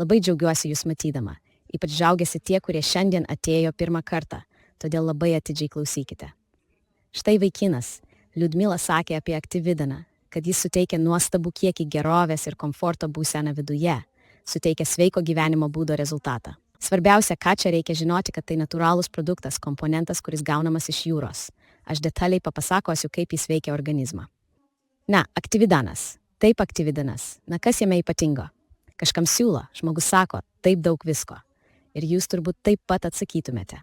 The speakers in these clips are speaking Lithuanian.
Labai džiaugiuosi jūs matydama, ypač džiaugiasi tie, kurie šiandien atėjo pirmą kartą, todėl labai atidžiai klausykite. Štai vaikinas, Liudmila sakė apie aktyvidaną, kad jis suteikia nuostabų kiekį gerovės ir komforto būseną viduje, suteikia sveiko gyvenimo būdo rezultatą. Svarbiausia, ką čia reikia žinoti, kad tai natūralus produktas, komponentas, kuris gaunamas iš jūros. Aš detaliai papasakosiu, kaip jis veikia organizmą. Na, aktyvidanas. Taip aktyvidanas. Na, kas jame ypatingo? Kažkam siūlo, žmogus sako, taip daug visko. Ir jūs turbūt taip pat atsakytumėte.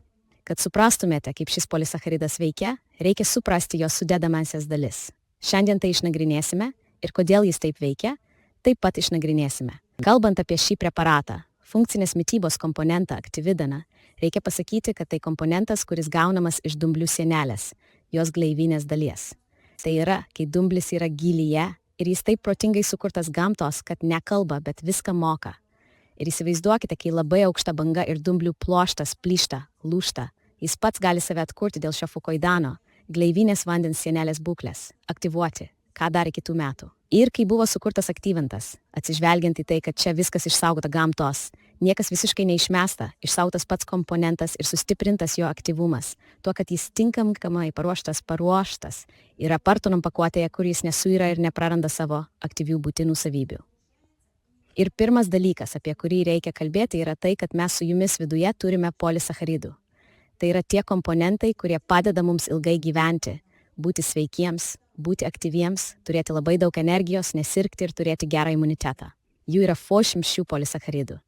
Kad suprastumėte, kaip šis polisacharidas veikia, reikia suprasti jo sudedamąsias dalis. Šiandien tai išnagrinėsime ir kodėl jis taip veikia, taip pat išnagrinėsime. Kalbant apie šį preparatą, funkcinės mitybos komponentą aktyvidaną, reikia pasakyti, kad tai komponentas, kuris gaunamas iš dumblių sienelės, jos gleivinės dalies. Tai yra, kai dumblis yra gilyje ir jis taip protingai sukurtas gamtos, kad nekalba, bet viską moka. Ir įsivaizduokite, kai labai aukšta banga ir dumblių pluoštas plyšta, lūžta, jis pats gali save atkurti dėl šio fukoidano, gleivinės vandens sienelės būklės, aktyvuoti, ką darė kitų metų. Ir kai buvo sukurtas aktyvintas, atsižvelgiant į tai, kad čia viskas išsaugota gamtos, niekas visiškai neišmesta, išsaugotas pats komponentas ir sustiprintas jo aktyvumas, tuo, kad jis tinkamai paruoštas, yra partonom pakuotėje, kur jis nesuyra ir nepraranda savo aktyvių būtinų savybių. Ir pirmas dalykas, apie kurį reikia kalbėti, yra tai, kad mes su jumis viduje turime polisacharidų. Tai yra tie komponentai, kurie padeda mums ilgai gyventi, būti sveikiems, būti aktyviems, turėti labai daug energijos, nesirgti ir turėti gerą imunitetą. Jų yra 400 polisacharidų.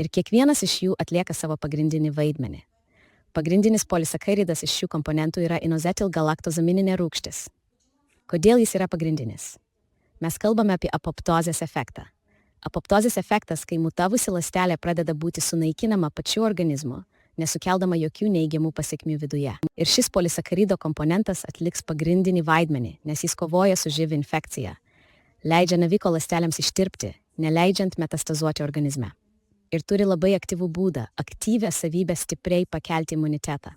Ir kiekvienas iš jų atlieka savo pagrindinį vaidmenį. Pagrindinis polisacharidas iš šių komponentų yra inosietilgalaktozamininė rūgštis. Kodėl jis yra pagrindinis? Mes kalbame apie apoptozės efektą. Apoptozės efektas, kai mutavusi ląstelė pradeda būti sunaikinama pačiu organizmu, nesukeldama jokių neigiamų pasekmių viduje. Ir šis polisacharido komponentas atliks pagrindinį vaidmenį, nes jis kovoja su živ infekcija. Leidžia naviko ląstelėms ištirpti, neleidžiant metastazuoti organizme. Ir turi labai aktyvų būdą, aktyvią savybę stipriai pakelti imunitetą.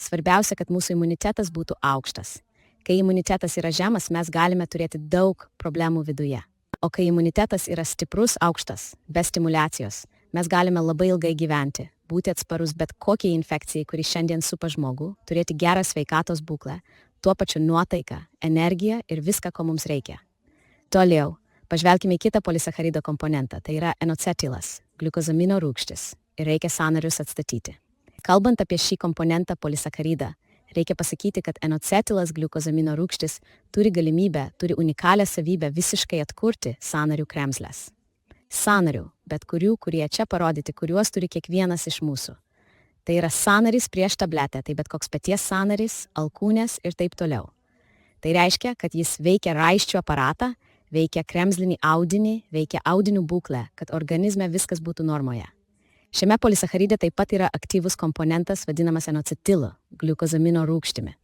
Svarbiausia, kad mūsų imunitetas būtų aukštas. Kai imunitetas yra žemas, mes galime turėti daug problemų viduje. O kai imunitetas yra stiprus, aukštas, be stimulacijos, mes galime labai ilgai gyventi, būti atsparus bet kokiai infekcijai, kuri šiandien supa žmogų, turėti gerą sveikatos būklę, tuo pačiu nuotaiką, energiją ir viską, ko mums reikia. Toliau, pažvelkime į kitą polisacharido komponentą, tai yra enocetilas, gliukozamino rūgštis, ir reikia sąnarius atstatyti. Kalbant apie šį komponentą polisacharidą, reikia pasakyti, kad enocetilas gliukozamino rūgštis turi unikalią savybę visiškai atkurti sąnarių kremzles. Sąnarių, bet kurių, kurie čia parodyti, kuriuos turi kiekvienas iš mūsų. Tai yra sąnarys prieš tabletę, tai bet koks peties sąnarys, alkūnės ir taip toliau. Tai reiškia, kad jis veikia raiščių aparatą, veikia kremzlinį audinį, veikia audinių būklę, kad organizme viskas būtų normoje. Šiame polisacharide taip pat yra aktyvus komponentas vadinamas enocetilu, gliukozamino rūgštimi.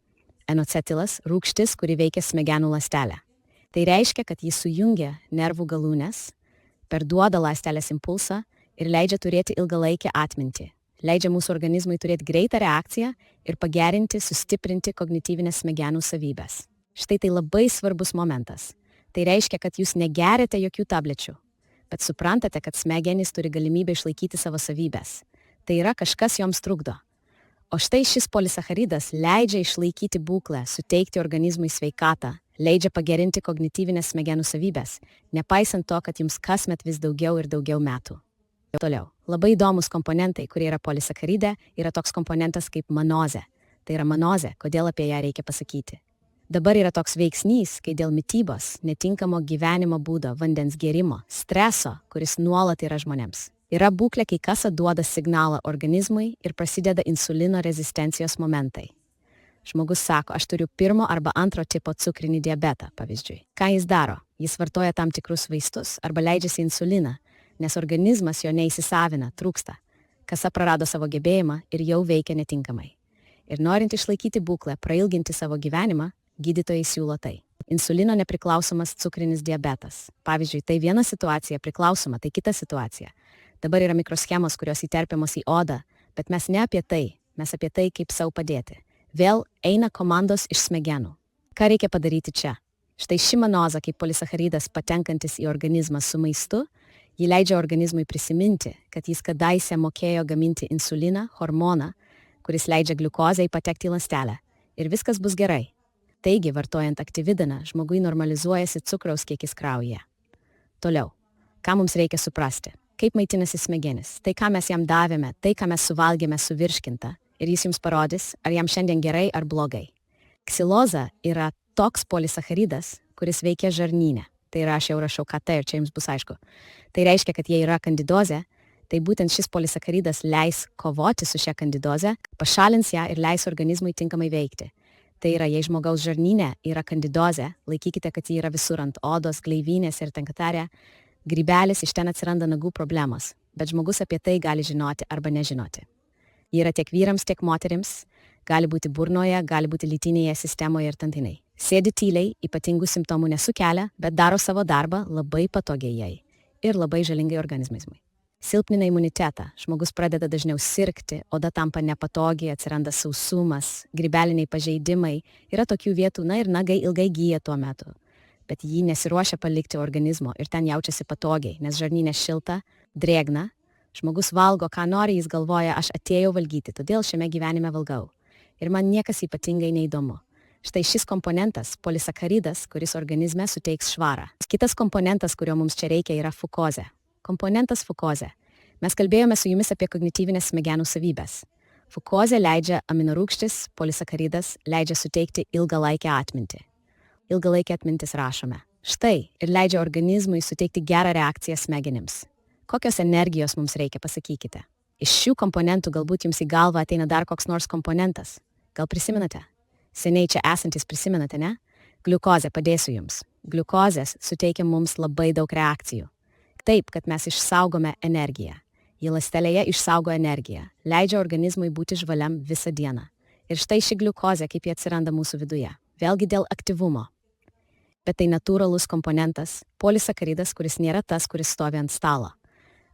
Enocetilas – rūgštis, kuri veikia smegenų ląstelę. Tai reiškia, kad jis sujungia nervų galūnes, perduoda ląstelės impulsą ir leidžia turėti ilgalaikę atmintį. Leidžia mūsų organizmui turėti greitą reakciją ir pagerinti, sustiprinti kognityvinės smegenų savybės. Štai tai labai svarbus momentas. Tai reiškia, kad jūs negeriate jokių tablečių, bet suprantate, kad smegenys turi galimybę išlaikyti savo savybės. Tai yra kažkas joms trukdo. O štai šis polisacharidas leidžia išlaikyti būklę, suteikti organizmui sveikatą, leidžia pagerinti kognityvinės smegenų savybės, nepaisant to, kad jums kasmet vis daugiau ir daugiau metų. Toliau, labai įdomus komponentai, kurie yra polisacharide, yra toks komponentas kaip manozė. Tai yra manozė, kodėl apie ją reikia pasakyti. Dabar yra toks veiksnys, kai dėl mitybos, netinkamo gyvenimo būdo, vandens gėrimo, streso, kuris nuolat yra žmonėms. Yra būklė, kai kasa duoda signalą organizmui ir prasideda insulino rezistencijos momentai. Žmogus sako, aš turiu 1 arba 2 tipo cukrinį diabetą, pavyzdžiui. Ką jis daro? Jis vartoja tam tikrus vaistus arba leidžiasi insuliną, nes organizmas jo neįsisavina, trūksta. Kasa prarado savo gebėjimą ir jau veikia netinkamai. Ir norint išlaikyti būklę, prailginti savo gyvenimą, gydytojai siūlo tai. Insulino nepriklausomas cukrinis diabetas. Pavyzdžiui, tai viena situacija, priklausoma, tai kita situacija. Dabar yra mikroschemos, kurios įterpiamos į odą, bet mes ne apie tai, mes apie tai, kaip sau padėti. Vėl eina komandos iš smegenų. Ką reikia padaryti čia? Štai ši manoza, kaip polisacharidas patenkantis į organizmą su maistu, Ji leidžia organizmui prisiminti, kad jis kadaise mokėjo gaminti insuliną, hormoną, kuris leidžia gliukozei patekti į ląstelę. Ir viskas bus gerai. Taigi, vartojant aktyvidaną, žmogui normalizuojasi cukraus kiekis kraujyje. Toliau. Ką mums reikia suprasti? Kaip maitinasi smegenis? Tai, ką mes jam davėme, tai, ką mes suvalgėme suvirškinta. Ir jis jums parodys, ar jam šiandien gerai ar blogai. Ksiloza yra toks polisacharidas, kuris veikia žarnyne. Tai yra, aš jau rašau KT ir čia jums bus aišku. Tai reiškia, kad jei yra kandidozė, tai būtent šis polisacharidas leis kovoti su šia kandidoze, pašalins ją ir leis organizmui tinkamai veikti. Tai yra, jei žmogaus žarnyne yra kandidozė, laikykite, kad ji yra visur ant odos, gleivinės ir tenkatarė, grybelis iš ten atsiranda nagų problemos, bet žmogus apie tai gali žinoti arba nežinoti. Ji yra tiek vyrams, tiek moterims, gali būti burnoje, gali būti lytinėje sistemoje ir tantinai. Sėdi tyliai, ypatingų simptomų nesukelia, bet daro savo darbą labai patogiai jai ir labai žalingai organizmui. Silpnina imunitetą, žmogus pradeda dažniau sirgti, oda tampa nepatogiai, atsiranda sausumas, grybeliniai pažeidimai, yra tokių vietų, ir nagai ilgai gyja tuo metu. Bet jį nesiruošia palikti organizmo ir ten jaučiasi patogiai, nes žarnyne šilta, drėgna, žmogus valgo, ką nori, jis galvoja, aš atėjau valgyti, todėl šiame gyvenime valgau. Ir man niekas ypatingai neįdomu. Štai šis komponentas, polisacharidas, kuris organizme suteiks švarą. Kitas komponentas, kurio mums čia reikia, yra fukozė. Komponentas fukozė. Mes kalbėjome su jumis apie kognityvinės smegenų savybės. Fukozė leidžia aminorūgštis, polisacharidas leidžia suteikti ilgalaikę atmintį. Ilgalaikė atmintis rašome. Štai ir leidžia organizmui suteikti gerą reakciją smegenims. Kokios energijos mums reikia, pasakykite. Iš šių komponentų galbūt jums į galvą ateina dar koks nors komponentas. Gal prisimenate? Seniai čia esantis prisimenate, ne? Gliukozė, padėsiu jums. Gliukozės suteikia mums labai daug reakcijų. Taip, kad mes išsaugome energiją. Ji ląstelėje išsaugo energiją, leidžia organizmui būti žvaliam visą dieną. Ir štai ši gliukozė, kaip ji atsiranda mūsų viduje. Vėlgi dėl aktyvumo. Bet tai natūralus komponentas, polisacharidas, kuris nėra tas, kuris stovi ant stalo.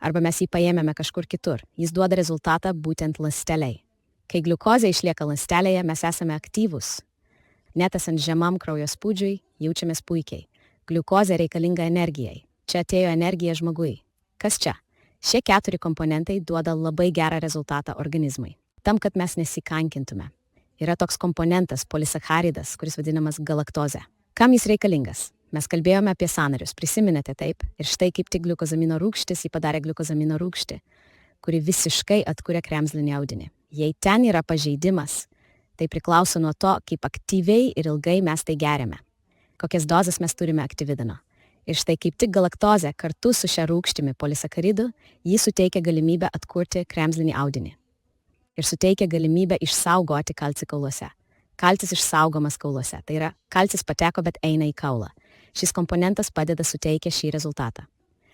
Arba mes jį paėmėme kažkur kitur. Jis duoda rezultatą būtent ląsteliai. Kai gliukozė išlieka ląstelėje, mes esame aktyvūs. Net esant žemam kraujo spūdžiui, jaučiamės puikiai. Gliukozė reikalinga energijai. Čia atėjo energija žmogui. Kas čia? Šie 4 komponentai duoda labai gerą rezultatą organizmui. Tam, kad mes nesikankintume. Yra toks komponentas, polisacharidas, kuris vadinamas galaktozė. Kam jis reikalingas? Mes kalbėjome apie sąnarius, prisiminėte taip? Ir štai kaip tik gliukozamino rūgštis, jį padarė gliukozamino rūgštį, kuri visiškai atkuria kremzlinį audinį. Jei ten yra pažeidimas, tai priklauso nuo to, kaip aktyviai ir ilgai mes tai geriame. Kokias dozes mes turime aktyvidano. Ir štai kaip tik galaktozė kartu su šia rūgštimi polisacharidu, jį suteikia galimybę atkurti kremzlinį audinį. Ir suteikia galimybę išsaugoti kalcį kauluose. Kalcis išsaugomas kauluose, tai yra kalcis pateko, bet eina į kaulą. Šis komponentas padeda suteikia šį rezultatą.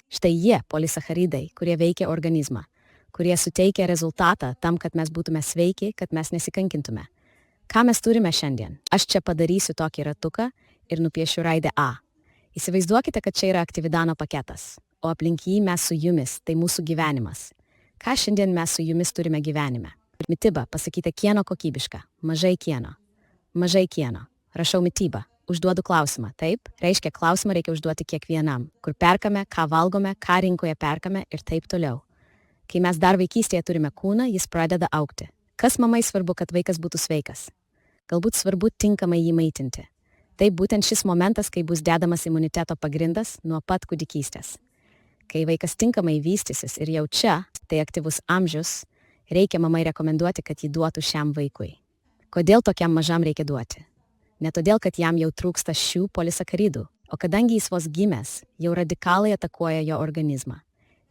Štai jie polisacharidai, kurie veikia organizmą, kurie suteikia rezultatą tam, kad mes būtume sveiki, kad mes nesikankintume. Ką mes turime šiandien? Aš čia padarysiu tokį ratuką ir nupiešiu raidę A. Įsivaizduokite, kad čia yra aktyvidano paketas, o aplink jį mes su jumis, tai mūsų gyvenimas. Ką šiandien mes su jumis turime gyvenime? Mityba, pasakyti kieno kokybiška, mažai kieno. Mažai kieno. Rašau mitybą. Užduodu klausimą. Taip, reiškia klausimą reikia užduoti kiekvienam. Kur perkame, ką valgome, ką rinkoje perkame ir taip toliau. Kai mes dar vaikystėje turime kūną, jis pradeda augti. Kas mamai svarbu, kad vaikas būtų sveikas? Galbūt svarbu tinkamai jį maitinti. Tai būtent šis momentas, kai bus dedamas imuniteto pagrindas nuo pat kūdikystės. Kai vaikas tinkamai vystysis ir jau čia, tai aktyvus amžius, reikia mamai rekomenduoti, kad jį duotų šiam vaikui. Kodėl tokiam mažam reikia duoti? Ne todėl, kad jam jau trūksta šių polisacharidų, o kadangi jis vos gimęs, jau radikalai atakuoja jo organizmą.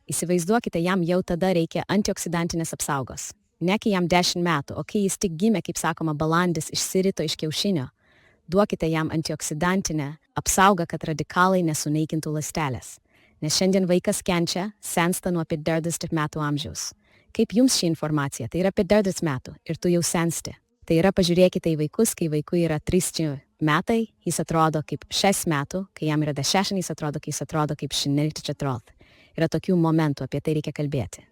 Įsivaizduokite, jam jau tada reikia antioksidantinės apsaugos. Ne kai jam 10 metų, o kai jis tik gimė, kaip sakoma, balandis išsirito iš kiaušinio, duokite jam antioksidantinę apsaugą, kad radikalai nesunaikintų ląstelės. Nes šiandien vaikas kenčia, sensta nuo apie 30 metų amžiaus. Kaip jums ši informacija? Tai yra apie 30 metų ir tu jau sensti. Tai yra, pažiūrėkite į vaikus, kai vaikui yra 3 metai, jis atrodo kaip 6 metų, kai jam yra 10, jis atrodo kaip 14. Yra tokių momentų, apie tai reikia kalbėti.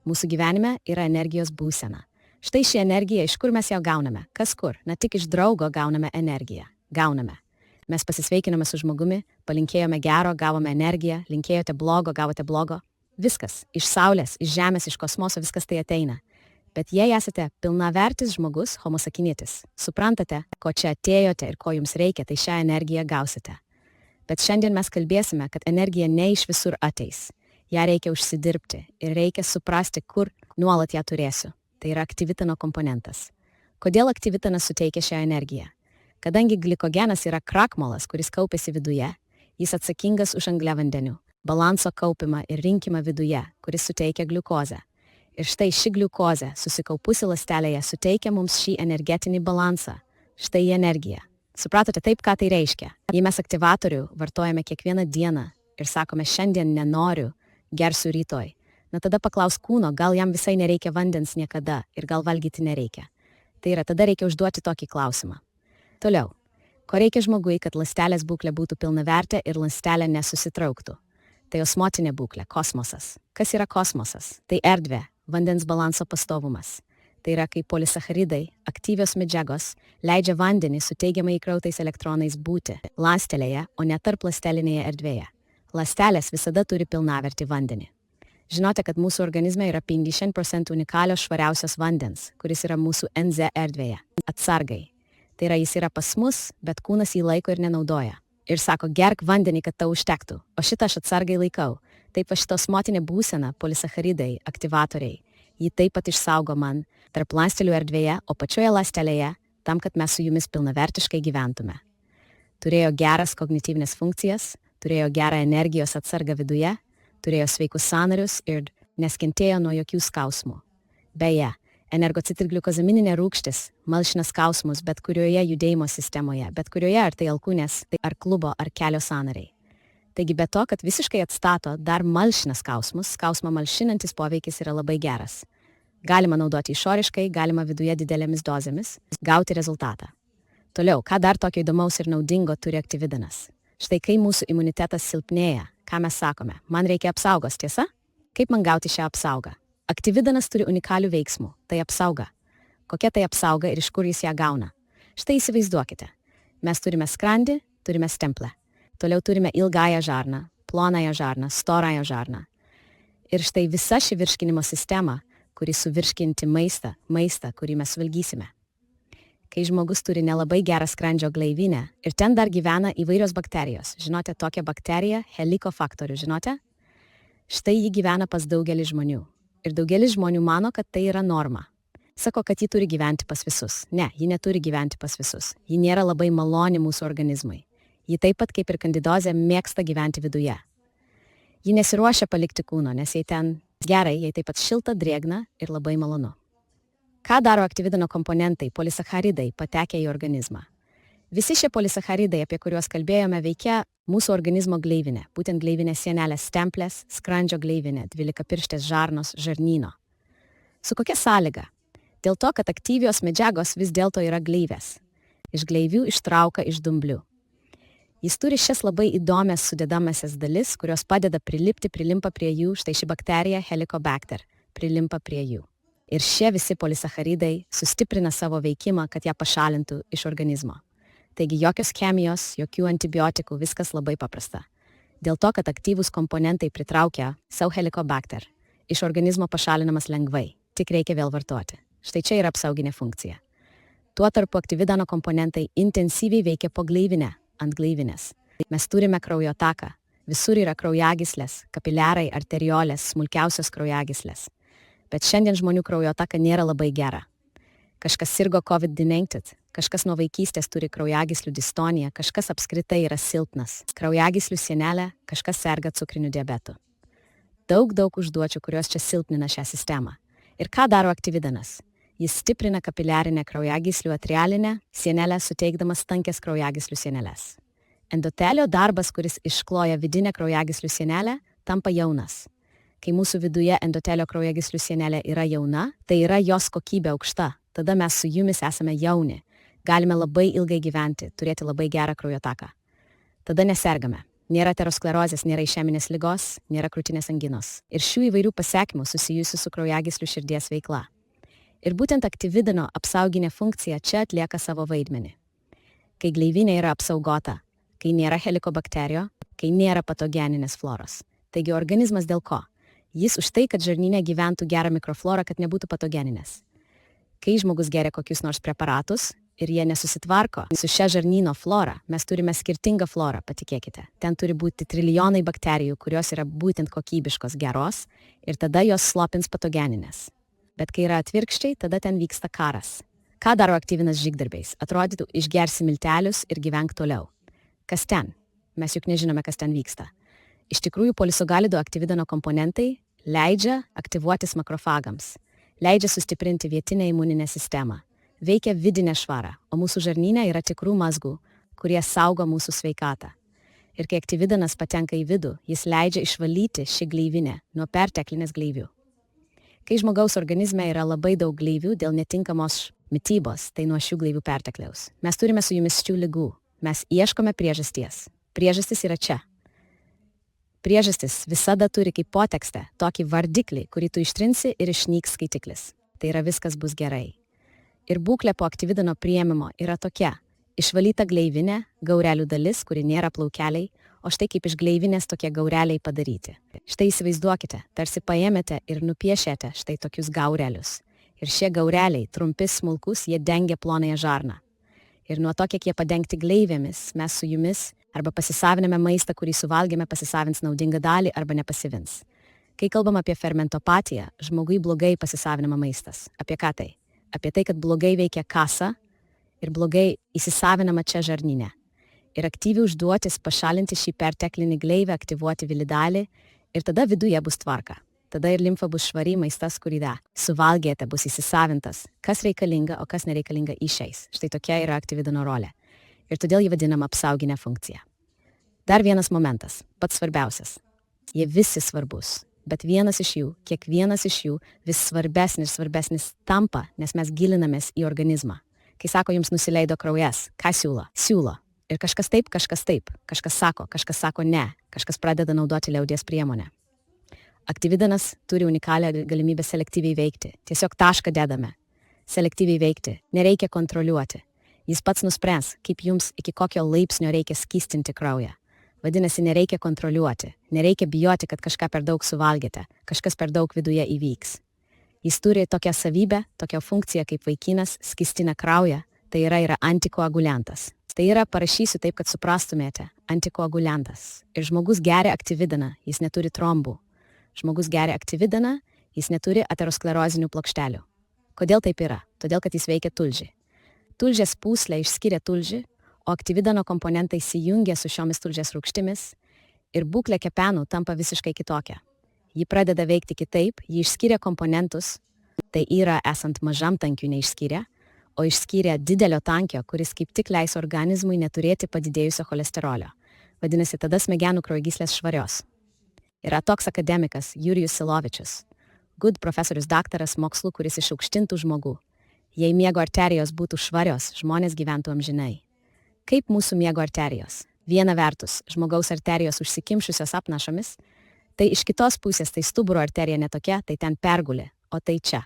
Mūsų gyvenime yra energijos būsena. Štai ši energija, iš kur mes ją gauname? Kas kur? Na tik iš draugo gauname energiją. Gauname. Mes pasisveikinome su žmogumi, palinkėjome gero, gavome energiją, linkėjote blogo, gavote blogo. Viskas. Iš saulės, iš žemės, iš kosmoso viskas tai ateina. Bet jei esate pilnavertis žmogus, homo sapiens, suprantate, ko čia atėjote ir ko jums reikia, tai šią energiją gausite. Bet šiandien mes kalbėsime, kad energija ne iš visur ateis. Ja reikia užsidirbti ir reikia suprasti, kur nuolat ją turėsiu. Tai yra aktivitino komponentas. Kodėl aktivitinas suteikia šią energiją? Kadangi glikogenas yra krakmolas, kuris kaupiasi viduje, jis atsakingas už angliavandenių, balanso kaupimą ir rinkimą viduje, kuris suteikia gliukozę. Ir štai ši gliukozė, susikaupusi ląstelėje, suteikia mums šį energetinį balansą. Štai energija. Supratote taip, ką tai reiškia? Jei mes aktyvatorių vartojame kiekvieną dieną ir sakome šiandien nenoriu, gersiu rytoj, na tada paklaus kūno, gal jam visai nereikia vandens niekada ir gal valgyti nereikia. Tai yra, tada reikia užduoti tokį klausimą. Toliau. Ko reikia žmogui, kad ląstelės būklė būtų pilnavertė ir ląstelė nesusitrauktų? Tai osmotinė būklė, kosmosas. Kas yra kosmosas? Tai erdvė, vandens balanso pastovumas. Tai yra, kai polisacharidai, aktyvios medžiagos, leidžia vandenį su teigiamai įkrautais elektronais būti ląstelėje, o ne tarp ląstelinėje erdvėje. Ląstelės visada turi pilnavertį vandenį. Žinote, kad mūsų organizme yra 50% unikalios švariausios vandens, kuris yra mūsų NZ erdvėje. Atsargai. Tai yra, jis yra pas mus, bet kūnas jį laiko ir nenaudoja. Ir sako, gerk vandenį, kad tau užtektų. O šitą aš atsargai laikau. Taip va šitos motinė būsena, polisacharidai, aktyvatoriai. Jį taip pat išsaugo man tarp ląstelių erdvėje, o pačioje ląstelėje, tam, kad mes su jumis pilnavertiškai gyventume. Turėjo geras kognityvinės funkcijas, turėjo gerą energijos atsargą viduje, turėjo sveikus sąnarius ir neskentėjo nuo jokių skausmų. Beje, energocitilgliukozamininė rūgštis malšina skausmus bet kurioje judėjimo sistemoje, bet kurioje ar tai alkūnės, tai ar klubo, ar kelio sąnariai. Taigi be to, kad visiškai atstato, dar malšina skausmus, skausmą malšinantis poveikis yra labai geras. Galima naudoti išoriškai, galima viduje didelėmis dozėmis, gauti rezultatą. Toliau, ką dar tokio įdomaus ir naudingo turi aktyvidinas? Štai kai mūsų imunitetas silpnėja, ką mes sakome, man reikia apsaugos, tiesa? Kaip man gauti šią apsaugą? Aktyvidinas turi unikalių veiksmų, tai apsauga. Kokia tai apsauga ir iš kur jis ją gauna? Štai įsivaizduokite. Mes turime skrandį, turime stemplę. Toliau turime ilgąją žarną, plonąją žarną, storąją žarną. Ir štai visa ši virškinimo sistema, kuri suvirškinti maistą, kurį mes valgysime. Kai žmogus turi nelabai gerą skrandžio gleivinę ir ten dar gyvena įvairios bakterijos. Žinote tokią bakteriją, helikofaktorių, žinote? Štai ji gyvena pas daugelį žmonių. Ir daugelis žmonių mano, kad tai yra norma. Sako, kad ji turi gyventi pas visus. Ne, ji neturi gyventi pas visus. Ji nėra labai maloni mūsų organizmui. Ji taip pat kaip ir kandidozė mėgsta gyventi viduje. Ji nesiruošia palikti kūno, nes jai ten gerai, jai taip pat šilta, drėgna ir labai malonu. Ką daro aktyvidino komponentai, polisacharidai, patekę į organizmą? Visi šie polisacharidai, apie kuriuos kalbėjome, veikia mūsų organizmo gleivinę, būtent gleivinės sienelės stemplės, skrandžio gleivinė, 12-pirštės žarnos, žarnyno. Su kokia sąlyga? Dėl to, kad aktyvios medžiagos vis dėlto yra gleivės. Iš gleivių ištrauka iš dumblių. Jis turi šias labai įdomias sudedamasias dalis, kurios padeda prilimpa prie jų, štai ši bakterija Helicobacter, prilimpa prie jų. Ir šie visi polisacharidai sustiprina savo veikimą, kad ją pašalintų iš organizmo. Taigi jokios chemijos, jokių antibiotikų, viskas labai paprasta. Dėl to, kad aktyvūs komponentai pritraukia savo Helicobacter, iš organizmo pašalinamas lengvai, tik reikia vėl vartoti. Štai čia yra apsauginė funkcija. Tuo tarpu aktyvidino komponentai intensyviai veikia po gleivinę, ant gleivinės. Mes turime kraujotaką, visur yra kraujagyslės, kapiliarai, arteriolės, smulkiausios kraujagyslės. Bet šiandien žmonių kraujotaka nėra labai gera. Kažkas sirgo COVID-19, kažkas nuo vaikystės turi kraujagyslių distoniją, kažkas apskritai yra silpnas. Kraujagyslių sienelė, kažkas serga cukriniu diabetu. Daug užduočių, kurios čia silpnina šią sistemą. Ir ką daro aktyvidinas? Jis stiprina kapiliarinę kraujagyslių atrialinę sienelę, suteikdamas tankės kraujagyslių sienelės. Endotelio darbas, kuris iškloja vidinę kraujagyslių sienelę, tampa jaunas. Kai mūsų viduje endotelio kraujagyslių sienelė yra jauna, tai yra jos kokybė aukšta. Tada mes su jumis esame jauni. Galime labai ilgai gyventi, turėti labai gerą kraujotaką. Tada nesergame. Nėra aterosklerozės, nėra išeminės ligos, nėra krūtinės anginos. Ir šių įvairių pasekmių susijusių su kraujagyslių širdies veikla. Ir būtent aktyvidino apsauginė funkcija čia atlieka savo vaidmenį. Kai gleivinė yra apsaugota, kai nėra helikobakterijų, kai nėra patogeninės floros. Taigi organizmas dėl ko? Jis už tai, kad žarnyne gyventų gerą mikroflorą, kad nebūtų patogeninės. Kai žmogus geria kokius nors preparatus ir jie nesusitvarko su šia žarnyno flora, mes turime skirtingą florą, patikėkite. Ten turi būti trilijonai bakterijų, kurios yra būtent kokybiškos, geros, ir tada jos slopins patogeninės. Bet kai yra atvirkščiai, tada ten vyksta karas. Ką daro aktyvinas žygdarbiais? Atrodytų, išgersi miltelius ir gyvenk toliau. Kas ten? Mes juk nežinome, kas ten vyksta. Iš tikrųjų, polisogalido aktyvidano komponentai leidžia aktyvuotis makrofagams, leidžia sustiprinti vietinę imuninę sistemą, veikia vidinę švarą, o mūsų žarnyne yra tikrų mazgų, kurie saugo mūsų sveikatą. Ir kai aktyvidanas patenka į vidų, jis leidžia išvalyti šį gleivinę nuo perteklinės gleivių. Kai žmogaus organizme yra labai daug gleivių dėl netinkamos mitybos, tai nuo šių gleivių pertekliaus. Mes turime su jumis šių ligų. Mes ieškome priežasties. Priežastis yra čia. Priežastis visada turi kaip potekstę tokį vardiklį, kurį tu ištrinsi ir išnyks skaitiklis. Tai yra viskas bus gerai. Ir būklė po aktyvidano priėmimo yra tokia. Išvalyta gleivinė, gaurelių dalis, kuri nėra plaukeliai, o štai kaip iš gleivinės tokie gaureliai padaryti. Štai įsivaizduokite, tarsi paėmėte ir nupiešėte štai tokius gaurelius. Ir šie gaureliai, trumpi smulkus, jie dengia plonąją žarną. Ir nuo to, kiek jie padengti gleivėmis, mes su jumis arba pasisaviname maistą, kurį suvalgėme, pasisavins naudingą dalį arba nepasivins. Kai kalbam apie fermentopatiją, žmogui blogai pasisavinama maistas. Apie ką tai? Apie tai, kad blogai veikia kasa ir blogai įsisavinama čia žarnyne. Ir aktyviai užduotis pašalinti šį perteklinį gleivę, aktyvuoti vilidalį ir tada viduje bus tvarka. Tada ir limfa bus švari, maistas, kurį suvalgėte, bus įsisavintas. Kas reikalinga, o kas nereikalinga išeis. Štai tokia yra aktyvidano rolė. Ir todėl jį vadinama apsauginė funkcija. Dar vienas momentas, pats svarbiausias. Jie visi svarbus, bet vienas iš jų, kiekvienas iš jų vis svarbesnis tampa, nes mes gilinamės į organizmą. Kai sako, jums nusileido kraujas, ką siūlo? Siūlo. Ir kažkas taip, kažkas sako ne, kažkas pradeda naudoti liaudies priemonę. Aktyvidanas turi unikalią galimybę selektyviai veikti. Tiesiog tašką dedame. Selektyviai veikti. Nereikia kontroliuoti. Jis pats nuspręs, kaip jums iki kokio laipsnio reikia skystinti kraują. Vadinasi, nereikia kontroliuoti. Nereikia bijoti, kad kažką per daug suvalgėte. Kažkas per daug viduje įvyks. Jis turi tokią savybę, tokią funkciją kaip vaikinas, skystina kraują. Tai yra antikoaguliantas. Tai yra, parašysiu taip, kad suprastumėte, antikoaguliantas. Ir žmogus geria aktyvidaną, jis neturi trombų. Žmogus geria aktyvidaną, jis neturi aterosklerozinių plokštelių. Kodėl taip yra? Todėl, kad jis veikia tulžį. Tulžės pūslė išskiria tulžį, o aktyvidano komponentai įsijungia su šiomis tulžės rūgštimis ir būklė kepenų tampa visiškai kitokia. Ji pradeda veikti kitaip, ji išskiria komponentus, tai yra esant mažam tankiui neišskiria, o išskiria didelio tankio, kuris kaip tik leis organizmui neturėti padidėjusio cholesterolio. Vadinasi, tada smegenų kraujagyslės švarios. Yra toks akademikas Jurijus Silovičius, good profesorius daktaras mokslų, kuris išaukštintų žmogų. Jei miego arterijos būtų švarios, žmonės gyventų amžinai. Kaip mūsų miego arterijos? Viena vertus, žmogaus arterijos užsikimšusios apnašomis, tai iš kitos pusės tai stuburo arterija netokia, tai ten pergulė, o tai čia.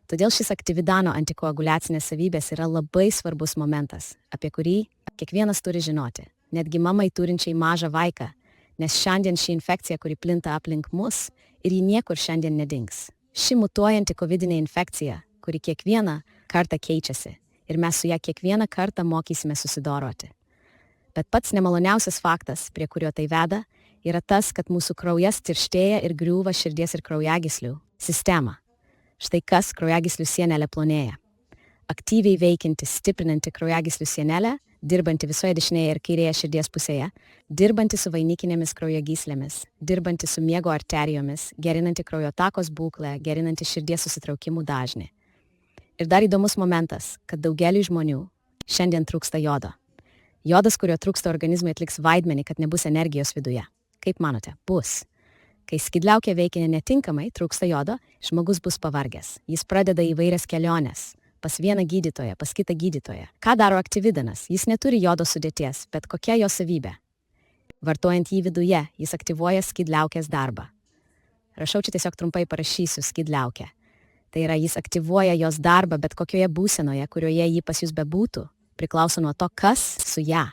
Todėl šis aktyvidano antikoaguliacinės savybės yra labai svarbus momentas, apie kurį kiekvienas turi žinoti, netgi mamai turinčiai mažą vaiką, nes šiandien ši infekcija, kuri plinta aplink mus, ir ji niekur šiandien nedings. Ši mutuojanti kovidinė infekcija, kuri kiekvieną kartą keičiasi, ir mes su ją kiekvieną kartą mokysime susidoroti. Bet pats nemaloniausias faktas, prie kurio tai veda, yra tas, kad mūsų kraujas tirštėja ir griūva širdies ir kraujagyslių sistema. Štai kas kraujagyslių sienelė plonėja. Aktyviai veikianti, stiprinanti kraujagyslių sienelę, dirbanti visoje dešinėje ir kairėje širdies pusėje, dirbanti su vainikinėmis kraujagyslėmis, dirbanti su miego arterijomis, gerinanti kraujotakos būklę, gerinanti širdies susitraukimų dažnį. Ir dar įdomus momentas, kad daugeliui žmonių šiandien trūksta jodo. Jodas, kurio trūksta organizmui, atliks vaidmenį, kad nebus energijos viduje. Kaip manote? Bus. Kai skydliaukė veikia netinkamai, trūksta jodo, žmogus bus pavargęs. Jis pradeda įvairias keliones. Pas vieną gydytoją, pas kitą gydytoją. Ką daro aktyvidanas? Jis neturi jodo sudėties, bet kokia jo savybė? Vartojant jį viduje, jis aktyvuoja skydliaukės darbą. Rašau čia tiesiog trumpai parašysiu skydliaukę. Tai yra, jis aktyvuoja jos darbą, bet kokioje būsenoje, kurioje ji pas jūs bebūtų, priklauso nuo to, kas su ją,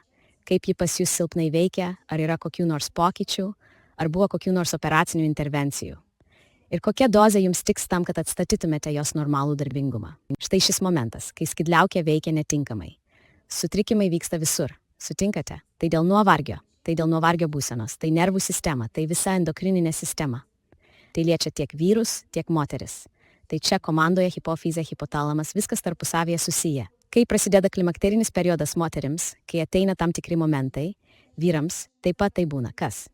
kaip ji pas jūs silpnai veikia, ar yra kokių nors pokyčių, ar buvo kokių nors operacinių intervencijų. Ir kokia dozė jums tiks tam, kad atstatytumėte jos normalų darbingumą. Štai šis momentas, kai skydliaukė veikia netinkamai. Sutrikimai vyksta visur. Sutinkate? Tai dėl nuovargio būsenos, tai nervų sistema, tai visa endokrininė sistema. Tai liečia tiek vyrus, tiek moteris. Tai čia komandoje hipofizė, hipotalamas, viskas tarpusavėje susiję. Kai prasideda klimakterinis periodas moterims, kai ateina tam tikri momentai, vyrams taip pat tai būna. Kas?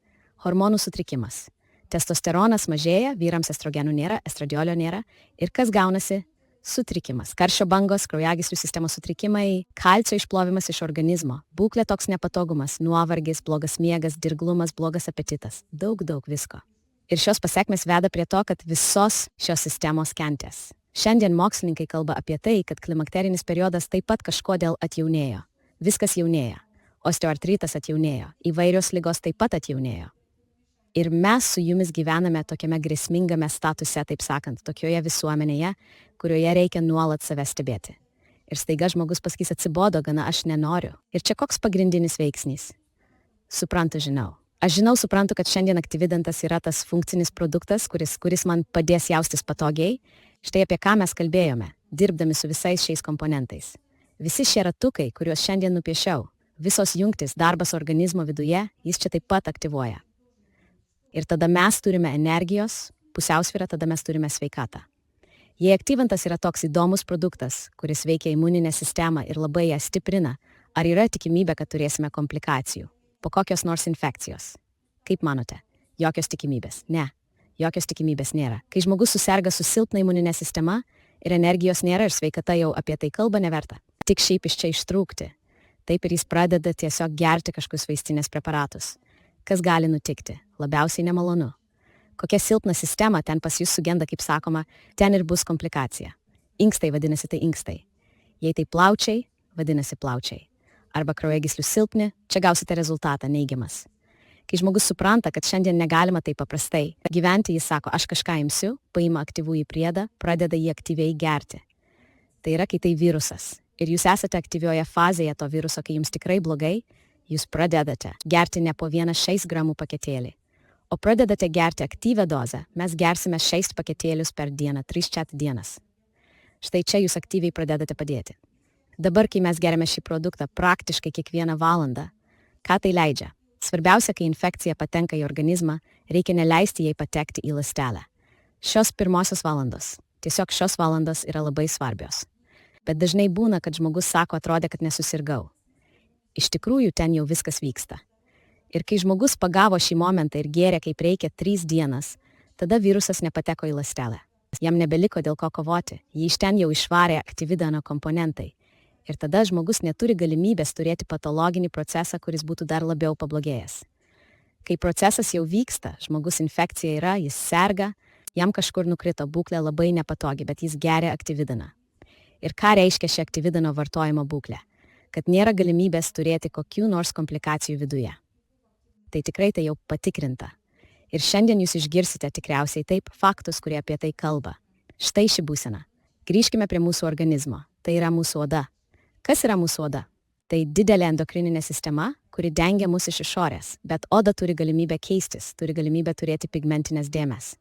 Hormonų sutrikimas. Testosteronas mažėja, vyrams estrogenų nėra, estradiolio nėra. Ir kas gaunasi? Sutrikimas. Karščio bangos, kraujagyslių sistemos sutrikimai, kalcio išplovimas iš organizmo, būklė toks nepatogumas, nuovargis, blogas miegas, dirglumas, blogas apetitas. Daug visko. Ir šios pasekmės veda prie to, kad visos šios sistemos kentės. Šiandien mokslininkai kalba apie tai, kad klimakterinis periodas taip pat kažkodėl atjaunėjo. Viskas jaunėja. Osteoartritas atjaunėjo. Įvairios ligos taip pat atjaunėjo. Ir mes su jumis gyvename tokiame grėsmingame statuse, taip sakant, tokioje visuomenėje, kurioje reikia nuolat save stebėti. Ir staiga žmogus pasakys atsibodo, gana aš nenoriu. Ir čia koks pagrindinis veiksnys? Suprantu, kad šiandien aktyvidantas yra tas funkcinis produktas, kuris man padės jaustis patogiai. Štai apie ką mes kalbėjome, dirbdami su visais šiais komponentais. Visi šie ratukai, kuriuos šiandien nupiešiau, visos jungtis, darbas organizmo viduje, jis čia taip pat aktyvuoja. Ir tada mes turime energijos, pusiausvyrą, tada mes turime sveikatą. Jei aktyvintas yra toks įdomus produktas, kuris veikia imuninę sistemą ir labai ją stiprina, ar yra tikimybė, kad turėsime komplikacijų? Po kokios nors infekcijos? Kaip manote? Jokios tikimybės. Ne, jokios tikimybės nėra. Kai žmogus suserga su silpna imuninė sistema ir energijos nėra ir sveikata jau apie tai kalba neverta. Tik šiaip iš čia ištrūkti. Taip ir jis pradeda tiesiog gerti kažkokius vaistinės preparatus. Kas gali nutikti? Labiausiai nemalonu. Kokia silpna sistema ten pas jūs sugenda, kaip sakoma, ten ir bus komplikacija. Inkstai vadinasi tai inkstai. Jei tai plaučiai, vadinasi plaučiai. Arba kraujagyslių silpni, čia gausite rezultatą neigiamas. Kai žmogus supranta, kad šiandien negalima taip paprastai gyventi, jis sako, aš kažką imsiu, paima aktyvųjį priedą, pradeda jį aktyviai gerti. Tai yra, kai tai virusas. Ir jūs esate aktyvioje fazėje to viruso, kai jums tikrai blogai, jūs pradedate gerti ne po 1-6 gramų paketėlį, o pradedate gerti aktyvią dozę, mes gersime 6 paketėlius per dieną, 3-4 dienas. Štai čia jūs aktyviai pradedate padėti. Dabar, kai mes geriame šį produktą praktiškai kiekvieną valandą, ką tai leidžia? Svarbiausia, kai infekcija patenka į organizmą, reikia neleisti jai patekti į ląstelę. Šios pirmosios valandos, tiesiog šios valandos yra labai svarbios. Bet dažnai būna, kad žmogus sako, atrodė, kad nesusirgau. Iš tikrųjų, ten jau viskas vyksta. Ir kai žmogus pagavo šį momentą ir gėrė kaip reikia 3 dienas, tada virusas nepateko į ląstelę. Jam nebeliko dėl ko kovoti, jį iš ten jau išvarė aktyvidano komponentai. Ir tada žmogus neturi galimybės turėti patologinį procesą, kuris būtų dar labiau pablogėjęs. Kai procesas jau vyksta, žmogus infekcija yra, jis serga, jam kažkur nukrito būklė labai nepatogi, bet jis geria aktyvidaną. Ir ką reiškia ši aktyvidano vartojimo būklė? Kad nėra galimybės turėti kokių nors komplikacijų viduje. Tai tikrai tai jau patikrinta. Ir šiandien jūs išgirsite tikriausiai taip faktus, kurie apie tai kalba. Štai ši būsena. Grįžkime prie mūsų organizmo. Tai yra mūsų oda. Kas yra mūsų oda? Tai didelė endokrininė sistema, kuri dengia mus iš išorės, bet oda turi galimybę keistis, turi galimybę turėti pigmentinės dėmes.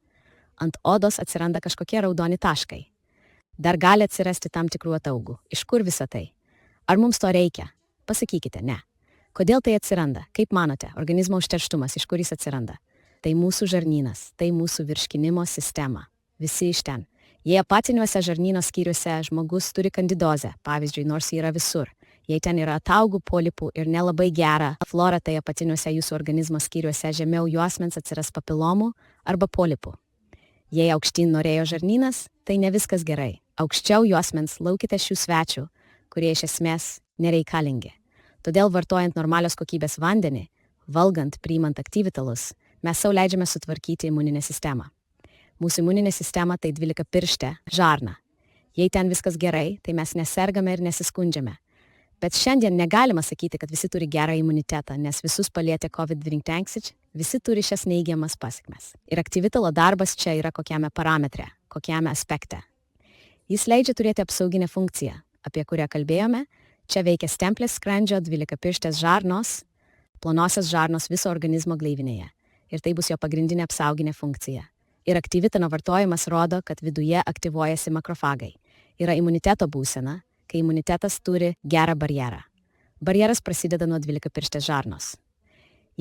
Ant odos atsiranda kažkokie raudoni taškai. Dar gali atsirasti tam tikrų ataugų. Iš kur visa tai? Ar mums to reikia? Pasakykite, ne. Kodėl tai atsiranda? Kaip manote, organizmo užterštumas, iš kur jis atsiranda? Tai mūsų žarnynas, tai mūsų virškinimo sistema. Visi iš ten. Jei apatiniuose žarnyno skyriuose žmogus turi kandidozę, pavyzdžiui, nors ji yra visur, jei ten yra ataugų polipų ir nelabai gera flora, tai apatiniuose jūsų organizmo skyriuose žemiau juosmens atsiras papilomų arba polipų. Jei aukštyn norėjo žarnynas, tai ne viskas gerai. Aukščiau juosmens laukite šių svečių, kurie iš esmės nereikalingi. Todėl vartojant normalios kokybės vandenį, valgant, priimant aktyvitalus, mes sau leidžiame sutvarkyti imuninę sistemą. Mūsų imuninė sistema tai 12 pirštė, žarna. Jei ten viskas gerai, tai mes nesergame ir nesiskundžiame. Bet šiandien negalima sakyti, kad visi turi gerą imunitetą, nes visus palietė COVID-19, visi turi šias neigiamas pasekmes. Ir aktyvitalo darbas čia yra kokiame parametre, kokiame aspekte. Jis leidžia turėti apsauginę funkciją, apie kurią kalbėjome. Čia veikia stemplės skrandžio 12-pirštės žarnos, plonosios žarnos viso organizmo gleivinėje. Ir tai bus jo pagrindinė apsauginė funkcija. Ir aktyvitano vartojimas rodo, kad viduje aktyvuojasi makrofagai. Yra imuniteto būsena, kai imunitetas turi gerą barjerą. Barjeras prasideda nuo 12-pirštės žarnos.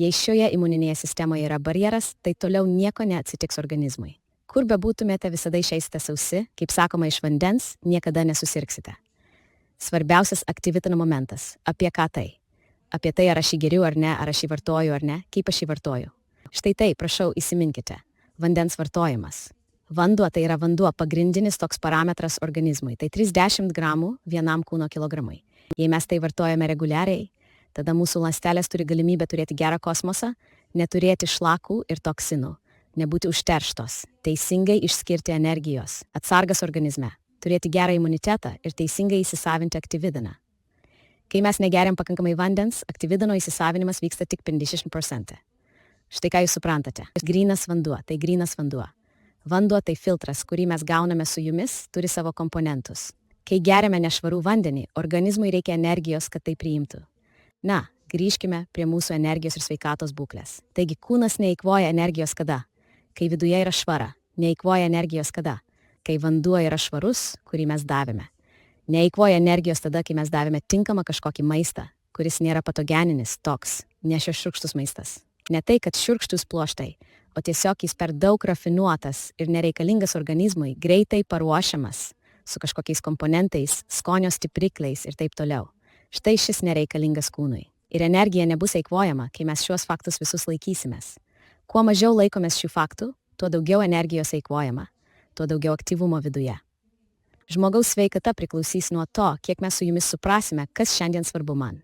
Jei šioje imuninėje sistemoje yra barjeras, tai toliau nieko neatsitiks organizmui. Kur bebūtumėte, visada išeisite sausi, kaip sakoma, iš vandens, niekada nesusirgsite. Svarbiausias aktyvitano momentas. Apie ką tai? Apie tai, ar aš jį geriu ar ne, ar aš jį vartoju ar ne, kaip aš jį vartoju. Štai tai, prašau, įsiminkite. Vandens vartojimas. Vanduo tai yra vanduo, pagrindinis toks parametras organizmui. Tai 30 gramų vienam kūno kilogramui. Jei mes tai vartojame reguliariai, tada mūsų ląstelės turi galimybę turėti gerą kosmosą, neturėti šlakų ir toksinų, nebūti užterštos, teisingai išskirti energijos, atsargas organizme, turėti gerą imunitetą ir teisingai įsisavinti aktyvidaną. Kai mes negeriam pakankamai vandens, aktyvidano įsisavinimas vyksta tik 50%. Štai ką jūs suprantate. Grynas vanduo, tai grynas vanduo. Vanduo tai filtras, kurį mes gauname su jumis, turi savo komponentus. Kai geriame nešvarų vandenį, organizmui reikia energijos, kad tai priimtų. Na, grįžkime prie mūsų energijos ir sveikatos būklės. Taigi kūnas neeikvoja energijos kada? Kai viduje yra švara. Neeikvoja energijos kada? Kai vanduo yra švarus, kurį mes davėme. Neeikvoja energijos tada, kai mes davėme tinkamą kažkokį maistą, kuris nėra patogeninis, toks, ne šios šiurkštus maistas. Ne tai, kad šiurkštus pluoštai, o tiesiog jis per daug rafinuotas ir nereikalingas organizmui, greitai paruošiamas, su kažkokiais komponentais, skonio stiprikliais ir taip toliau. Štai šis nereikalingas kūnui. Ir energija nebus eikvojama, kai mes šiuos faktus visus laikysimės. Kuo mažiau laikomės šių faktų, tuo daugiau energijos eikvojama, tuo daugiau aktyvumo viduje. Žmogaus sveikata priklausys nuo to, kiek mes su jumis suprasime, kas šiandien svarbu man.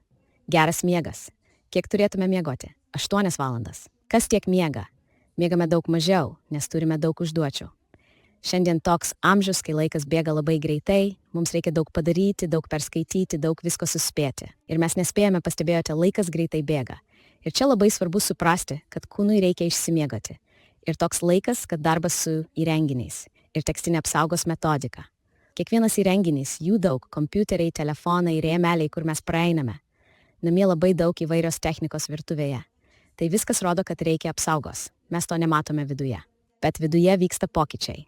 Geras miegas. Kiek turėtume miegoti? 8 valandas. Kas tiek miega? Miegame daug mažiau, nes turime daug užduočių. Šiandien toks amžius, kai laikas bėga labai greitai, mums reikia daug padaryti, daug perskaityti, daug visko suspėti. Ir mes nespėjame, pastebėjote, laikas greitai bėga. Ir čia labai svarbu suprasti, kad kūnui reikia išsimiegoti. Ir toks laikas, kad darbas su įrenginiais. Ir tekstinė apsaugos metodika. Kiekvienas įrenginys, jų daug, kompiuteriai, telefonai, rėmeliai, kur mes praeiname. Namie labai daug įvairios technikos virtuvėje. Tai viskas rodo, kad reikia apsaugos. Mes to nematome viduje. Bet viduje vyksta pokyčiai.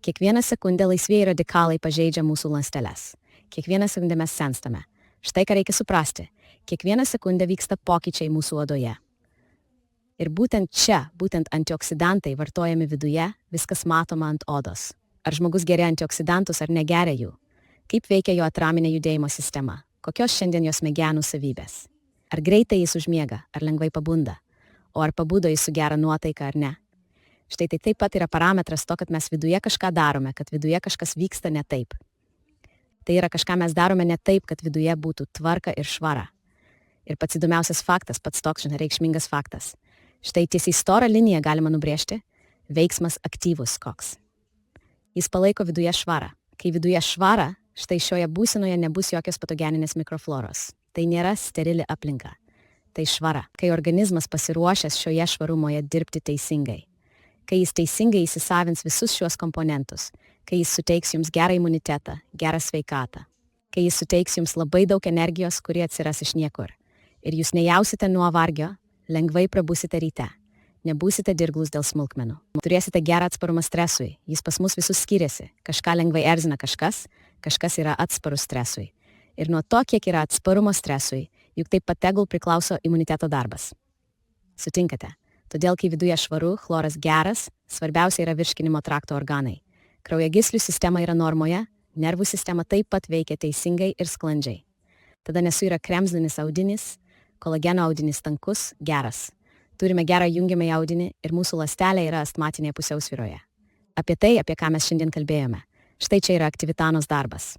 Kiekvieną sekundę laisvieji radikalai pažeidžia mūsų ląsteles. Kiekvieną sekundę mes senstame. Štai ką reikia suprasti. Kiekvieną sekundę vyksta pokyčiai mūsų odoje. Ir būtent čia, būtent antioksidantai vartojami viduje, viskas matoma ant odos. Ar žmogus geria antioksidantus ar negeria jų? Kaip veikia jo atraminė judėjimo sistema? Kokios šiandien jos smegenų savybės? Ar greitai jis užmiega, ar lengvai pabunda? O ar pabudo jis su gera nuotaika ar ne? Štai tai taip pat yra parametras to, kad mes viduje kažką darome, kad viduje kažkas vyksta ne taip. Tai yra kažką mes darome ne taip, kad viduje būtų tvarka ir švara. Ir pats įdomiausias faktas, pats toks reikšmingas faktas. Štai tiesiai storą liniją galima nubrėžti, veiksmas aktyvus koks. Jis palaiko viduje švarą. Kai viduje švara, štai šioje būsenoje nebus jokios patogeninės mikrofloros. Tai nėra sterili aplinka. Tai švara, kai organizmas pasiruošęs šioje švarumoje dirbti teisingai. Kai jis teisingai įsisavins visus šiuos komponentus. Kai jis suteiks jums gerą imunitetą, gerą sveikatą. Kai jis suteiks jums labai daug energijos, kuri atsiras iš niekur. Ir jūs nejausite nuovargio, lengvai prabusite ryte. Nebūsite dirglus dėl smulkmenų. Turėsite gerą atsparumą stresui. Jis pas mus visus skiriasi. Kažką lengvai erzina kažkas yra atsparus stresui. Ir nuo to, kiek yra atsparumo stresui, juk taip pat tegul priklauso imuniteto darbas. Sutinkate? Todėl, kai viduje švaru, chloras geras, svarbiausia yra virškinimo trakto organai. Kraujagyslių sistema yra normoje, nervų sistema taip pat veikia teisingai ir sklandžiai. Tada nesuyra kremzlinis audinis, kolageno audinis tankus, geras. Turime gerą jungiamąjį audinį ir mūsų ląstelė yra astmatinėje pusiausvyroje. Apie tai, apie ką mes šiandien kalbėjome. Štai čia yra aktyvitanos darbas.